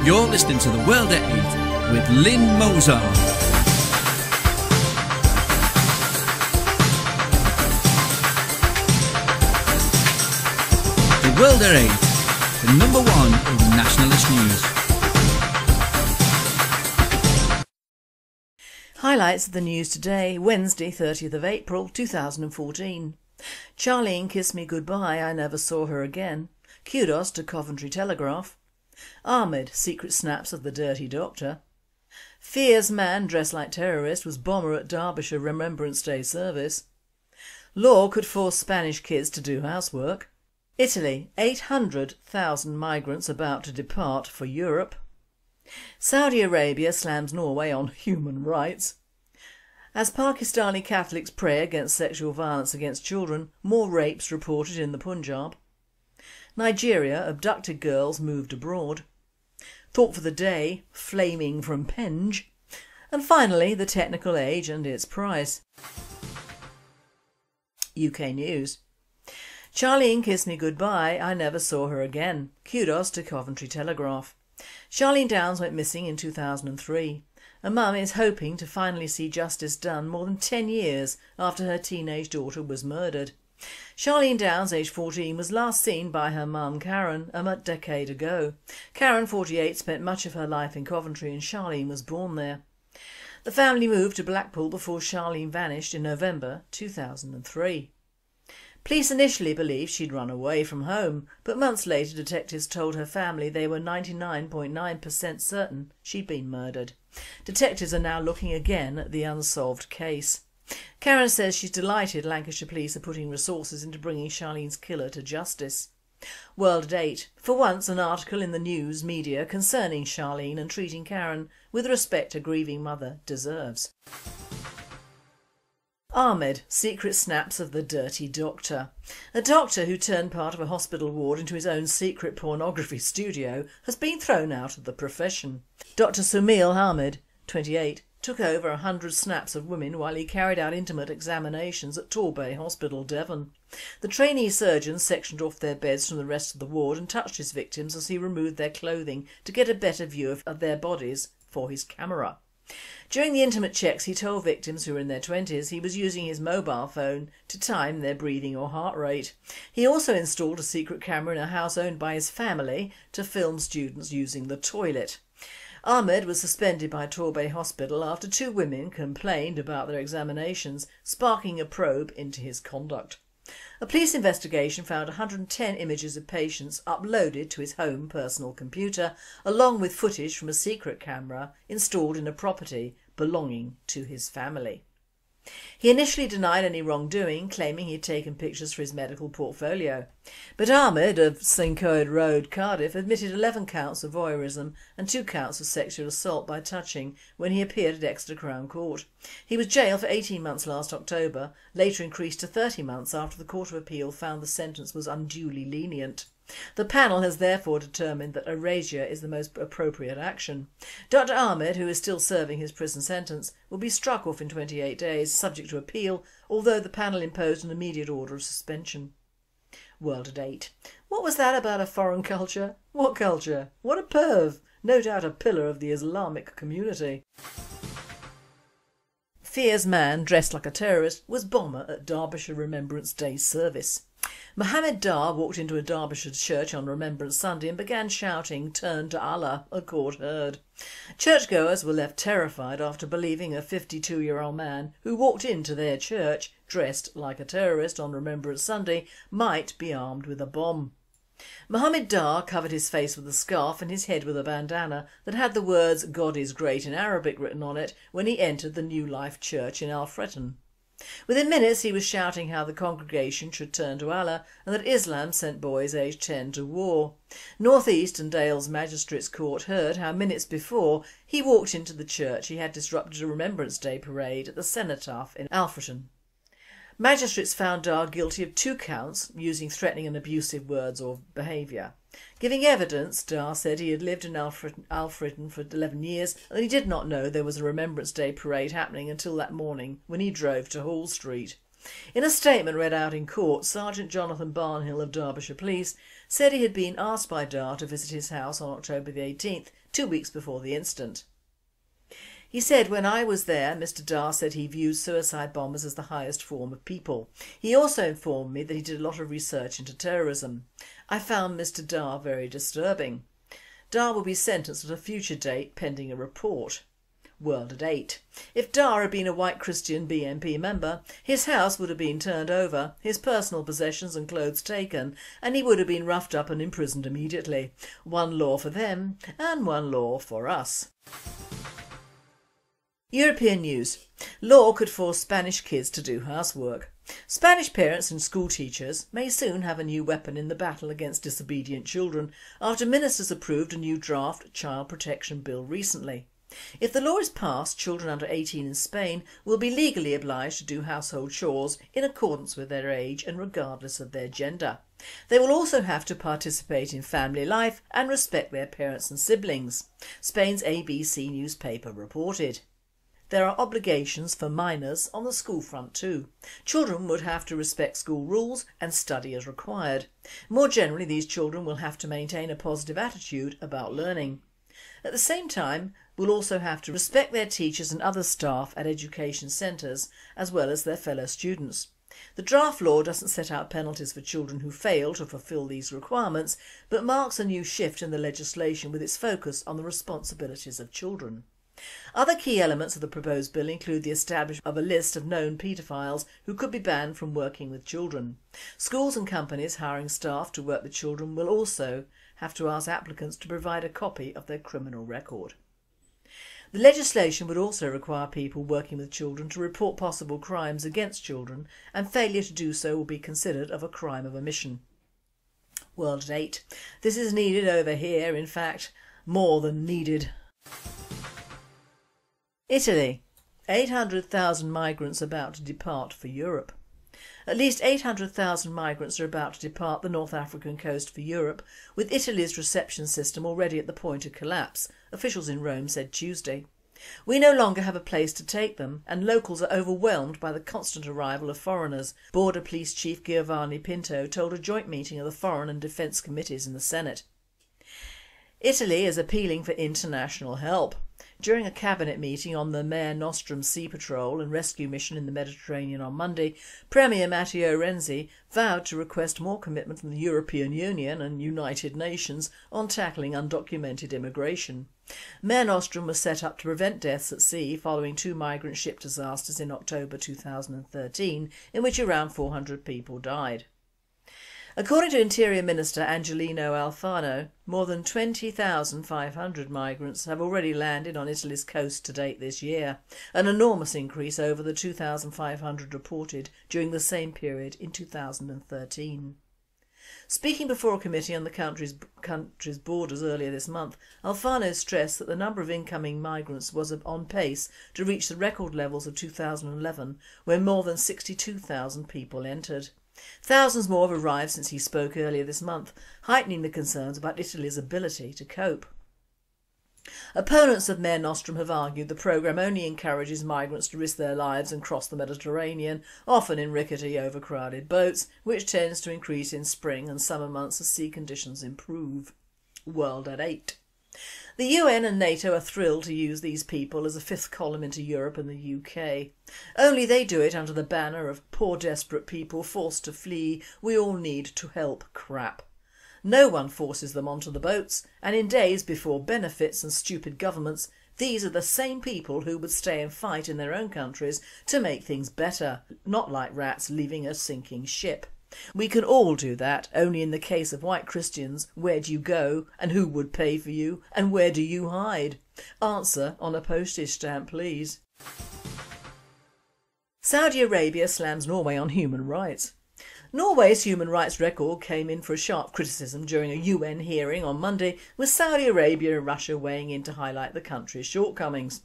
You're listening to The World at 8 with Lynn Mozart. The World at 8, the number one in nationalist news. Highlights of the news today, Wednesday 30th of April 2014. Charlene kissed me goodbye, I never saw her again. Kudos to Coventry Telegraph. Ahmed, secret snaps of the dirty doctor. Fears man dressed like terrorist was bomber at Derbyshire Remembrance Day service. Law could force Spanish kids to do housework. Italy, 800,000 migrants about to depart for Europe. Saudi Arabia slams Norway on human rights. As Pakistani Catholics pray against sexual violence against children, more rapes reported in the Punjab. Nigeria, abducted girls moved abroad. Thought for the day, flaming from Penge. And finally, the technical age and its price. UK News. Charlene kissed me goodbye, I never saw her again. Kudos to Coventry Telegraph. Charlene Downs went missing in 2003. A mum is hoping to finally see justice done more than 10 years after her teenage daughter was murdered. Charlene Downs, aged 14, was last seen by her mum Karen a decade ago. Karen, 48, spent much of her life in Coventry and Charlene was born there. The family moved to Blackpool before Charlene vanished in November 2003. Police initially believed she'd run away from home, but months later detectives told her family they were 99.9% certain she'd been murdered. Detectives are now looking again at the unsolved case. Karen says she's delighted Lancashire police are putting resources into bringing Charlene's killer to justice. World at 8. For once an article in the news media concerning Charlene and treating Karen with the respect a grieving mother deserves. Ahmed, secret snaps of the dirty doctor. A doctor who turned part of a hospital ward into his own secret pornography studio has been thrown out of the profession. Dr Sumail Ahmed, 28, took over 100 snaps of women while he carried out intimate examinations at Penge.By Hospital, Devon. The trainee surgeons sectioned off their beds from the rest of the ward and touched his victims as he removed their clothing to get a better view of their bodies for his camera. During the intimate checks he told victims who were in their 20s he was using his mobile phone to time their breathing or heart rate. He also installed a secret camera in a house owned by his family to film students using the toilet. Ahmed was suspended by Penge.By Hospital after 2 women complained about their examinations, sparking a probe into his conduct. A police investigation found 110 images of patients uploaded to his home personal computer, along with footage from a secret camera installed in a property belonging to his family. He initially denied any wrongdoing, claiming he'd taken pictures for his medical portfolio. But Ahmed of St Coed Road, Cardiff, admitted 11 counts of voyeurism and 2 counts of sexual assault by touching when he appeared at Exeter Crown Court. He was jailed for 18 months last October, later increased to 30 months after the Court of Appeal found the sentence was unduly lenient. The panel has therefore determined that erasure is the most appropriate action. Dr Ahmed, who is still serving his prison sentence, will be struck off in 28 days, subject to appeal, although the panel imposed an immediate order of suspension. World at 8. What was that about a foreign culture? What culture? What a perv! No doubt a pillar of the Islamic community. Fears man dressed like a terrorist was bomber at Derbyshire Remembrance Day service. Mohammed Dar walked into a Derbyshire church on Remembrance Sunday and began shouting, "Turn to Allah," a court heard. Churchgoers were left terrified after believing a 52-year-old man who walked into their church dressed like a terrorist on Remembrance Sunday might be armed with a bomb. Mohammed Dar covered his face with a scarf and his head with a bandana that had the words "God is great" in Arabic written on it when he entered the New Life Church in Alfreton. Within minutes he was shouting how the congregation should turn to Allah and that Islam sent boys aged 10 to war. North East and Dales Magistrates Court heard how minutes before he walked into the church he had disrupted a Remembrance Day parade at the Cenotaph in Alfreton. Magistrates found Dar guilty of 2 counts using threatening and abusive words or behaviour. Giving evidence, Dar said he had lived in Alfreton for 11 years and he did not know there was a Remembrance Day parade happening until that morning when he drove to Hall Street. In a statement read out in court, Sergeant Jonathan Barnhill of Derbyshire Police said he had been asked by Dar to visit his house on October the 18th 2 weeks before the incident. He said, "When I was there, Mr Dar said he views suicide bombers as the highest form of people. He also informed me that he did a lot of research into terrorism. I found Mr Dar very disturbing." Dar will be sentenced at a future date pending a report. World at 8. If Dar had been a white Christian BNP member, his house would have been turned over, his personal possessions and clothes taken, and he would have been roughed up and imprisoned immediately. One law for them and one law for us. European news. Law could force Spanish kids to do housework. Spanish parents and school teachers may soon have a new weapon in the battle against disobedient children after ministers approved a new draft child protection bill recently. If the law is passed, children under 18 in Spain will be legally obliged to do household chores in accordance with their age and regardless of their gender. They will also have to participate in family life and respect their parents and siblings, Spain's ABC newspaper reported. There are obligations for minors on the school front too. Children would have to respect school rules and study as required. More generally, these children will have to maintain a positive attitude about learning. At the same time, will also have to respect their teachers and other staff at education centres as well as their fellow students. The draft law doesn't set out penalties for children who fail to fulfil these requirements, but marks a new shift in the legislation with its focus on the responsibilities of children. Other key elements of the proposed bill include the establishment of a list of known paedophiles who could be banned from working with children. Schools and companies hiring staff to work with children will also have to ask applicants to provide a copy of their criminal record. The legislation would also require people working with children to report possible crimes against children, and failure to do so will be considered of a crime of omission. World at 8. This is needed over here, in fact, more than needed. Italy. 800,000 migrants about to depart for Europe. At least 800,000 migrants are about to depart the North African coast for Europe, with Italy's reception system already at the point of collapse, officials in Rome said Tuesday. "We no longer have a place to take them, and locals are overwhelmed by the constant arrival of foreigners," Border Police Chief Giovanni Pinto told a joint meeting of the Foreign and Defence Committees in the Senate. Italy is appealing for international help. During a cabinet meeting on the Mare Nostrum sea patrol and rescue mission in the Mediterranean on Monday, Premier Matteo Renzi vowed to request more commitment from the European Union and United Nations on tackling undocumented immigration. Mare Nostrum was set up to prevent deaths at sea following 2 migrant ship disasters in October 2013, in which around 400 people died. According to Interior Minister Angelino Alfano, more than 20,500 migrants have already landed on Italy's coast to date this year, an enormous increase over the 2,500 reported during the same period in 2013. Speaking before a committee on the country's borders earlier this month, Alfano stressed that the number of incoming migrants was on pace to reach the record levels of 2011, when more than 62,000 people entered. Thousands more have arrived since he spoke earlier this month, heightening the concerns about Italy's ability to cope. Opponents of Mare Nostrum have argued the programme only encourages migrants to risk their lives and cross the Mediterranean, often in rickety, overcrowded boats, which tends to increase in spring and summer months as sea conditions improve. World at 8. The UN and NATO are thrilled to use these people as a fifth column into Europe and the UK. Only they do it under the banner of poor desperate people forced to flee, we all need to help crap. No one forces them onto the boats, and in days before benefits and stupid governments, these are the same people who would stay and fight in their own countries to make things better, not like rats leaving a sinking ship. We can all do that, only in the case of white Christians, where do you go and who would pay for you and where do you hide? Answer on a postage stamp, please. Saudi Arabia slams Norway on human rights. Norway's human rights record came in for a sharp criticism during a UN hearing on Monday, with Saudi Arabia and Russia weighing in to highlight the country's shortcomings.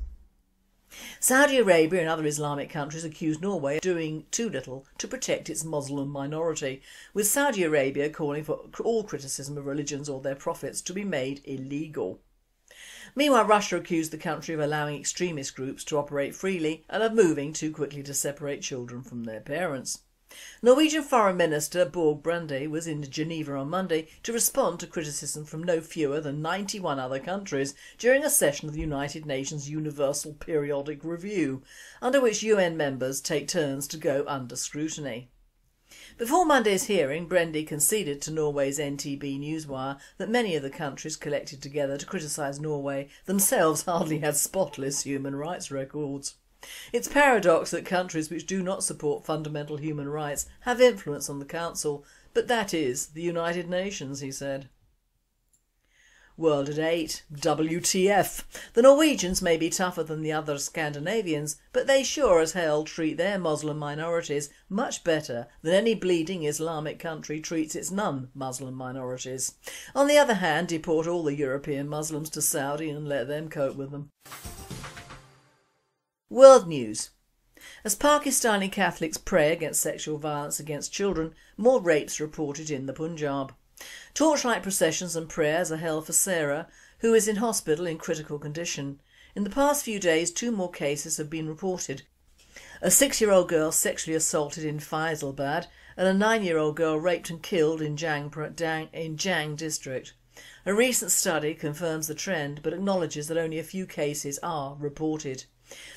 Saudi Arabia and other Islamic countries accuse Norway of doing too little to protect its Muslim minority, with Saudi Arabia calling for all criticism of religions or their prophets to be made illegal. Meanwhile, Russia accused the country of allowing extremist groups to operate freely and of moving too quickly to separate children from their parents. Norwegian Foreign Minister Borg-Brande was in Geneva on Monday to respond to criticism from no fewer than 91 other countries during a session of the United Nations Universal Periodic Review, under which UN members take turns to go under scrutiny. Before Monday's hearing, Brande conceded to Norway's NTB Newswire that many of the countries collected together to criticise Norway themselves hardly had spotless human rights records. It's paradox that countries which do not support fundamental human rights have influence on the Council, but that is the United Nations, he said. World at 8. WTF. The Norwegians may be tougher than the other Scandinavians, but they sure as hell treat their Muslim minorities much better than any bleeding Islamic country treats its non-Muslim minorities. On the other hand, deport all the European Muslims to Saudi and let them cope with them. World news. As Pakistani Catholics pray against sexual violence against children, more rapes reported in the Punjab. Torchlight processions and prayers are held for Sarah, who is in hospital in critical condition. In the past few days, 2 more cases have been reported. A 6-year-old girl sexually assaulted in Faisal-Bad and a 9-year-old girl raped and killed in Jang district. A recent study confirms the trend but acknowledges that only a few cases are reported.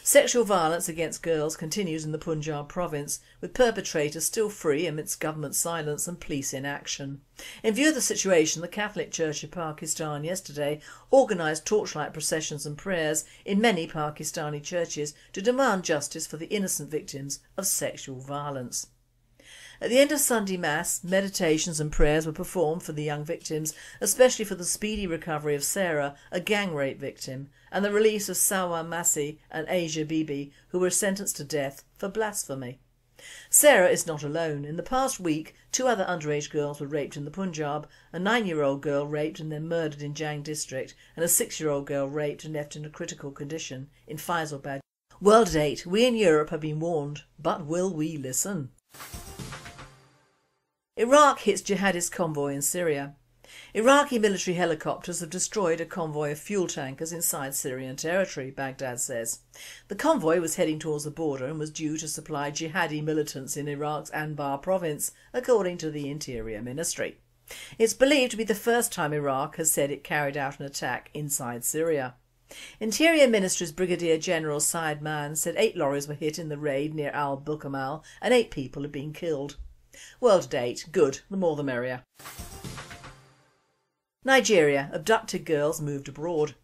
Sexual violence against girls continues in the Punjab province, with perpetrators still free amidst government silence and police inaction. In view of the situation, the Catholic Church of Pakistan yesterday organised torchlight processions and prayers in many Pakistani churches to demand justice for the innocent victims of sexual violence. At the end of Sunday Mass, meditations and prayers were performed for the young victims, especially for the speedy recovery of Sarah, a gang rape victim, and the release of Sawa Masi and Asia Bibi, who were sentenced to death for blasphemy. Sarah is not alone. In the past week, 2 other underage girls were raped in the Punjab, a 9-year-old girl raped and then murdered in Jang district, and a 6-year-old girl raped and left in a critical condition in Faisalabad. World at 8. We in Europe have been warned, but will we listen? Iraq hits jihadist convoy in Syria. Iraqi military helicopters have destroyed a convoy of fuel tankers inside Syrian territory, Baghdad says. The convoy was heading towards the border and was due to supply jihadi militants in Iraq's Anbar province, according to the Interior Ministry. It's believed to be the first time Iraq has said it carried out an attack inside Syria. Interior Ministry's Brigadier General Saad Mann said 8 lorries were hit in the raid near Al-Bukamal and 8 people had been killed. World at 8. Good, the more the merrier. Nigeria. Abducted girls moved abroad.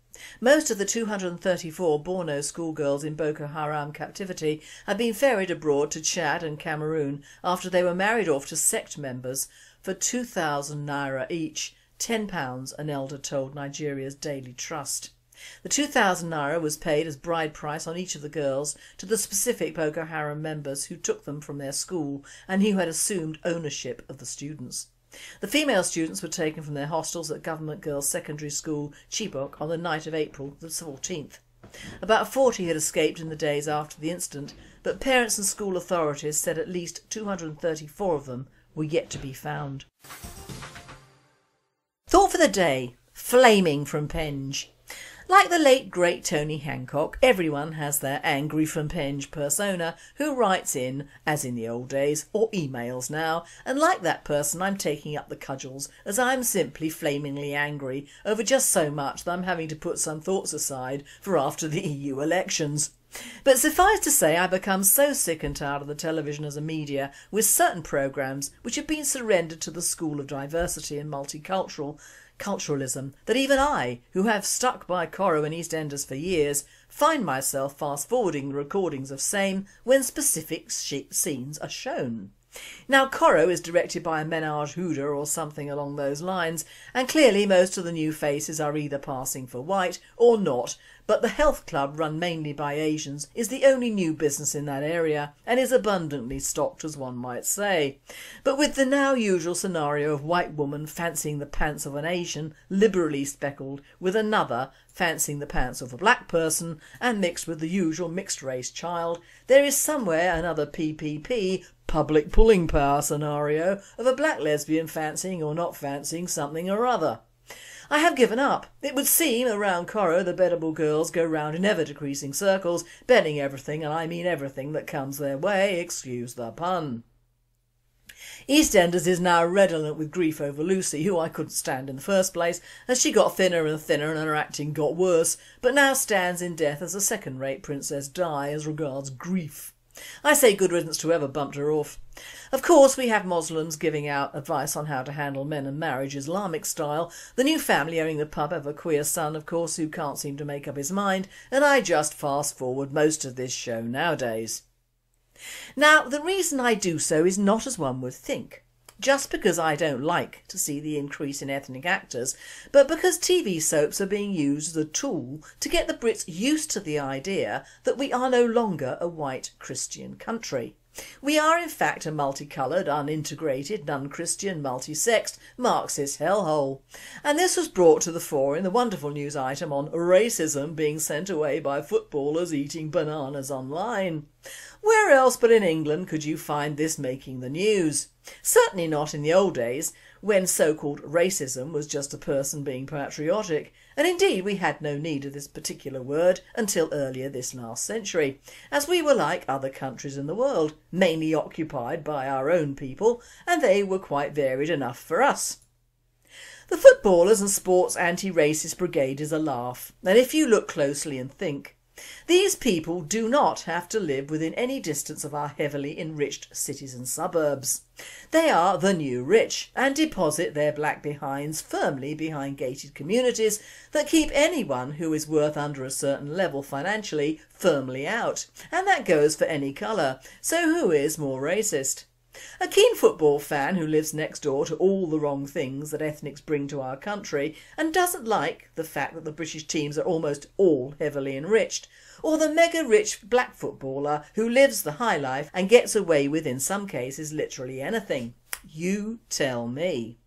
Most of the 234 Borno schoolgirls in Boko Haram captivity had been ferried abroad to Chad and Cameroon after they were married off to sect members for 2,000 naira each, £10, an elder told Nigeria's Daily Trust. The 2,000 naira was paid as bride price on each of the girls to the specific Boko Haram members who took them from their school and who had assumed ownership of the students. The female students were taken from their hostels at Government Girls Secondary School, Chibok, on the night of April the 14th. About 40 had escaped in the days after the incident, but parents and school authorities said at least 234 of them were yet to be found. Thought for the day. Flaming from Penge. Like the late great Tony Hancock, everyone has their angry from Penge persona who writes in, as in the old days, or emails now, and like that person I'm taking up the cudgels as I'm simply flamingly angry over just so much that I'm having to put some thoughts aside for after the EU elections. But suffice to say, I've become so sick and tired of the television as a media with certain programmes which have been surrendered to the school of diversity and multiculturalism that even I, who have stuck by Coro and EastEnders for years, find myself fast-forwarding the recordings of same when specific scenes are shown. Now Coro is directed by a Menage Hooder or something along those lines, and clearly most of the new faces are either passing for white or not, but the health club run mainly by Asians is the only new business in that area and is abundantly stocked, as one might say. But with the now usual scenario of white woman fancying the pants of an Asian liberally speckled with another fancying the pants of a black person and mixed with the usual mixed race child, there is somewhere another PPP, public pulling power scenario of a black lesbian fancying or not fancying something or other. I have given up. It would seem around Coro the bettable girls go round in ever decreasing circles, betting everything, and I mean everything, that comes their way, excuse the pun. EastEnders is now redolent with grief over Lucy, who I couldn't stand in the first place, as she got thinner and thinner and her acting got worse, but now stands in death as a second-rate Princess Di as regards grief. I say good riddance to whoever bumped her off. Of course we have Muslims giving out advice on how to handle men and marriage Islamic style, the new family owning the pub have a queer son of course who can't seem to make up his mind, and I just fast forward most of this show nowadays. Now the reason I do so is not as one would think, just because I don't like to see the increase in ethnic actors, but because TV soaps are being used as a tool to get the Brits used to the idea that we are no longer a white Christian country. We are in fact a multicoloured, unintegrated, non-Christian, multi-sexed, Marxist hellhole. And this was brought to the fore in the wonderful news item on racism being sent away by footballers eating bananas online. Where else but in England could you find this making the news? Certainly not in the old days, when so-called racism was just a person being patriotic, and indeed we had no need of this particular word until earlier this last century, as we were like other countries in the world, mainly occupied by our own people, and they were quite varied enough for us. The footballers and sports anti-racist brigade is a laugh, and if you look closely and think, these people do not have to live within any distance of our heavily enriched cities and suburbs. They are the new rich and deposit their black behinds firmly behind gated communities that keep anyone who is worth under a certain level financially firmly out, and that goes for any colour, so who is more racist? A keen football fan who lives next door to all the wrong things that ethnics bring to our country and doesn't like the fact that the British teams are almost all heavily enriched, or the mega rich black footballer who lives the high life and gets away with in some cases literally anything? You tell me.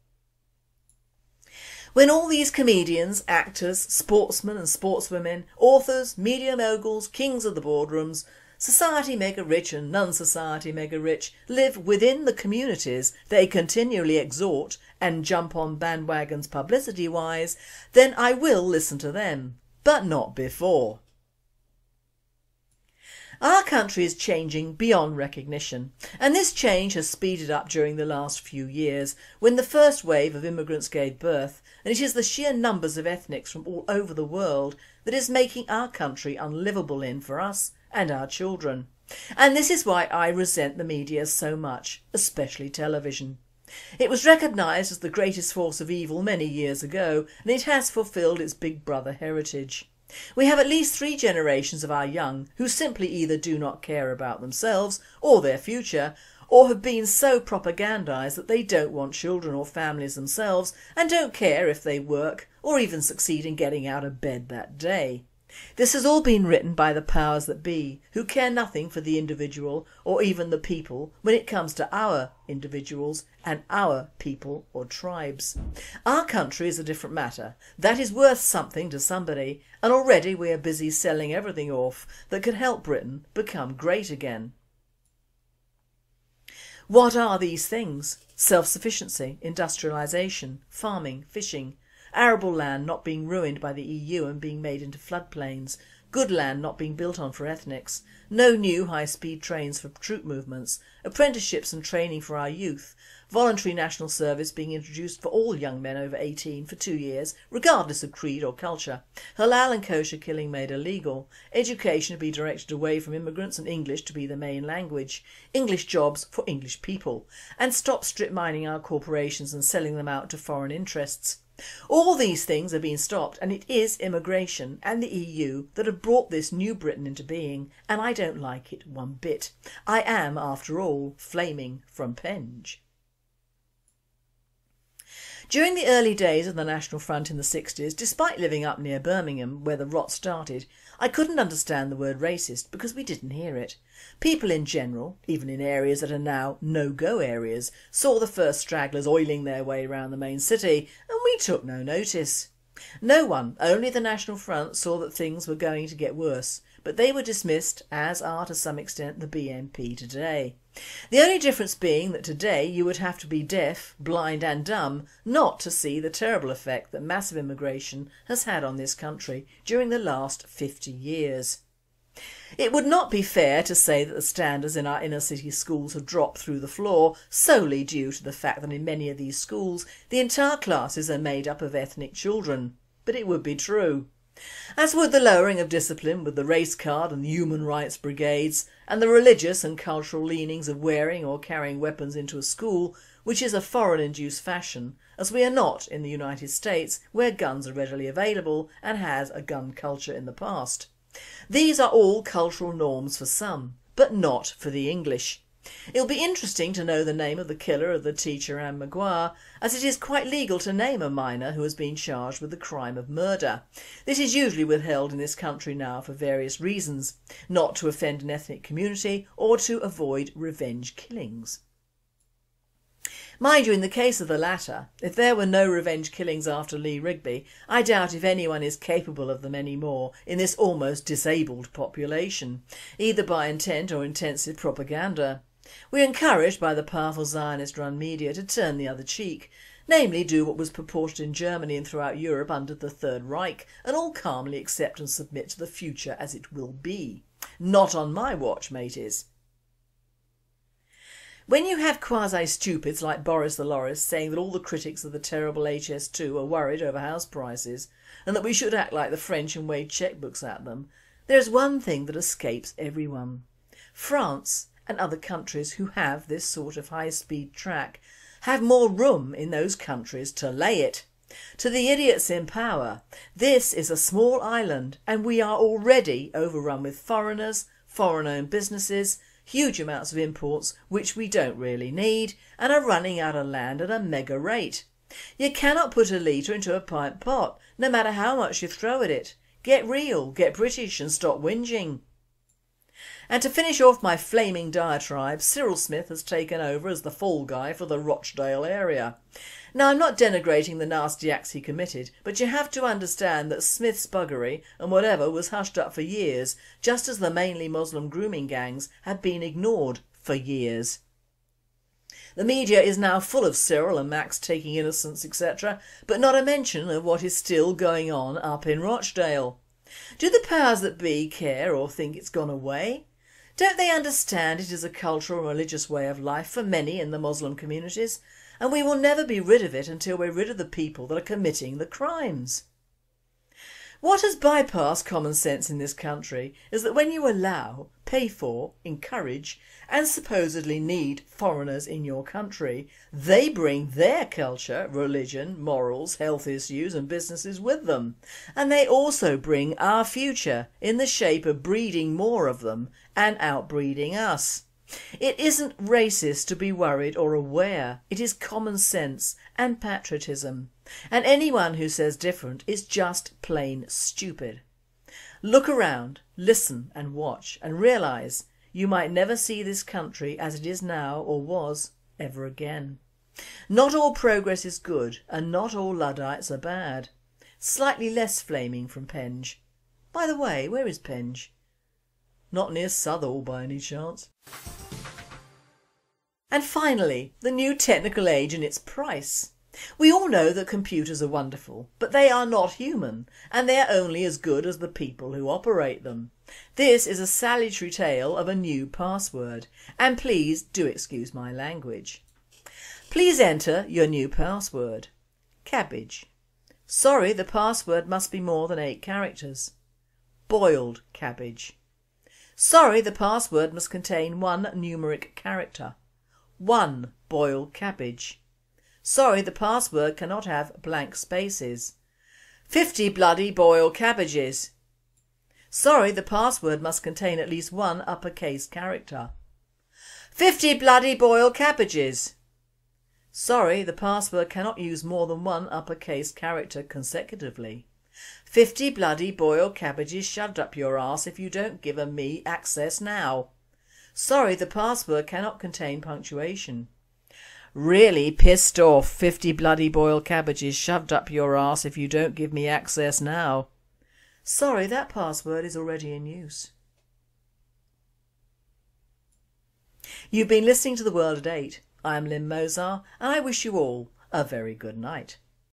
When all these comedians, actors, sportsmen and sportswomen, authors, media moguls, kings of the boardrooms, society mega rich and non-society mega rich live within the communities they continually exhort and jump on bandwagons publicity wise, then I will listen to them, but not before. Our country is changing beyond recognition, and this change has speeded up during the last few years when the first wave of immigrants gave birth, and it is the sheer numbers of ethnics from all over the world that is making our country unlivable for us and our children. And this is why I resent the media so much, especially television. It was recognised as the greatest force of evil many years ago, and it has fulfilled its big brother heritage. We have at least 3 generations of our young who simply either do not care about themselves or their future, or have been so propagandised that they don't want children or families themselves and don't care if they work or even succeed in getting out of bed that day. This has all been written by the powers that be, who care nothing for the individual or even the people when it comes to our individuals and our people or tribes. Our country is a different matter. That is worth something to somebody, and already we are busy selling everything off that could help Britain become great again. What are these things? Self-sufficiency, industrialisation, farming, fishing, arable land not being ruined by the EU and being made into floodplains, good land not being built on for ethnics, no new high-speed trains for troop movements, apprenticeships and training for our youth, voluntary national service being introduced for all young men over 18 for 2 years, regardless of creed or culture, halal and kosher killing made illegal, education to be directed away from immigrants and English to be the main language, English jobs for English people, and stop strip mining our corporations and selling them out to foreign interests. All these things are being stopped, and it is immigration and the EU that have brought this new Britain into being, and I don't like it one bit. I am, after all, flaming from Penge. During the early days of the National Front in the 60s, despite living up near Birmingham where the rot started, I couldn't understand the word racist because we didn't hear it. People in general, even in areas that are now no-go areas, saw the first stragglers oiling their way around the main city and we took no notice. No one, only the National Front, saw that things were going to get worse, but they were dismissed, as are to some extent the BNP today. The only difference being that today you would have to be deaf, blind and dumb not to see the terrible effect that massive immigration has had on this country during the last 50 years. It would not be fair to say that the standards in our inner city schools have dropped through the floor solely due to the fact that in many of these schools the entire classes are made up of ethnic children, but it would be true. As would the lowering of discipline with the race card and the human rights brigades, and the religious and cultural leanings of wearing or carrying weapons into a school, which is a foreign-induced fashion, as we are not in the United States where guns are readily available and has a gun culture in the past. These are all cultural norms for some, but not for the English. It'll be interesting to know the name of the killer of the teacher Anne Maguire, as it is quite legal to name a minor who has been charged with the crime of murder. This is usually withheld in this country now for various reasons, not to offend an ethnic community or to avoid revenge killings. Mind you, in the case of the latter, if there were no revenge killings after Lee Rigby, I doubt if anyone is capable of them anymore in this almost disabled population, either by intent or intensive propaganda. We are encouraged by the powerful Zionist-run media to turn the other cheek, namely do what was purported in Germany and throughout Europe under the Third Reich, and all calmly accept and submit to the future as it will be. Not on my watch, mateys. When you have quasi-stupids like Boris the Loris saying that all the critics of the terrible HS2 are worried over house prices and that we should act like the French and wave chequebooks at them, there is one thing that escapes everyone. France and other countries who have this sort of high-speed track have more room in those countries to lay it. To the idiots in power, this is a small island and we are already overrun with foreigners, foreign-owned businesses, huge amounts of imports which we don't really need, and are running out of land at a mega rate. You cannot put a litre into a pint pot, no matter how much you throw at it. Get real, get British and stop whinging. And to finish off my flaming diatribe, Cyril Smith has taken over as the fall guy for the Rochdale area. Now, I'm not denigrating the nasty acts he committed, but you have to understand that Smith's buggery and whatever was hushed up for years, just as the mainly Muslim grooming gangs have been ignored for years. The media is now full of Cyril and Max taking innocents, etc., but not a mention of what is still going on up in Rochdale. Do the powers that be care or think it's gone away? Don't they understand it is a cultural and religious way of life for many in the Muslim communities, and we will never be rid of it until we're rid of the people that are committing the crimes? What has bypassed common sense in this country is that when you allow, pay for, encourage and supposedly need foreigners in your country, they bring their culture, religion, morals, health issues and businesses with them. And they also bring our future in the shape of breeding more of them and outbreeding us. It isn't racist to be worried or aware, it is common sense and patriotism. And anyone who says different is just plain stupid. Look around, listen and watch and realise you might never see this country as it is now or was ever again. Not all progress is good and not all Luddites are bad. Slightly less flaming from Penge. By the way, where is Penge? Not near Southall by any chance. And finally, the new technical age and its price. We all know that computers are wonderful, but they are not human, and they are only as good as the people who operate them. This is a salutary tale of a new password, and please do excuse my language. Please enter your new password. Cabbage. Sorry, the password must be more than 8 characters. Boiled cabbage. Sorry, the password must contain 1 numeric character. 1 boiled cabbage. Sorry, the password cannot have blank spaces. 50 bloody boiled cabbages. Sorry, the password must contain at least 1 uppercase character. 50 bloody boiled cabbages. Sorry, the password cannot use more than 1 uppercase character consecutively. 50 bloody boiled cabbages shoved up your arse if you don't give me access now. Sorry, the password cannot contain punctuation. Really pissed off, 50 bloody boiled cabbages shoved up your arse if you don't give me access now. Sorry, that password is already in use. You've been listening to The World at 8. I am Lynn Mozart and I wish you all a very good night.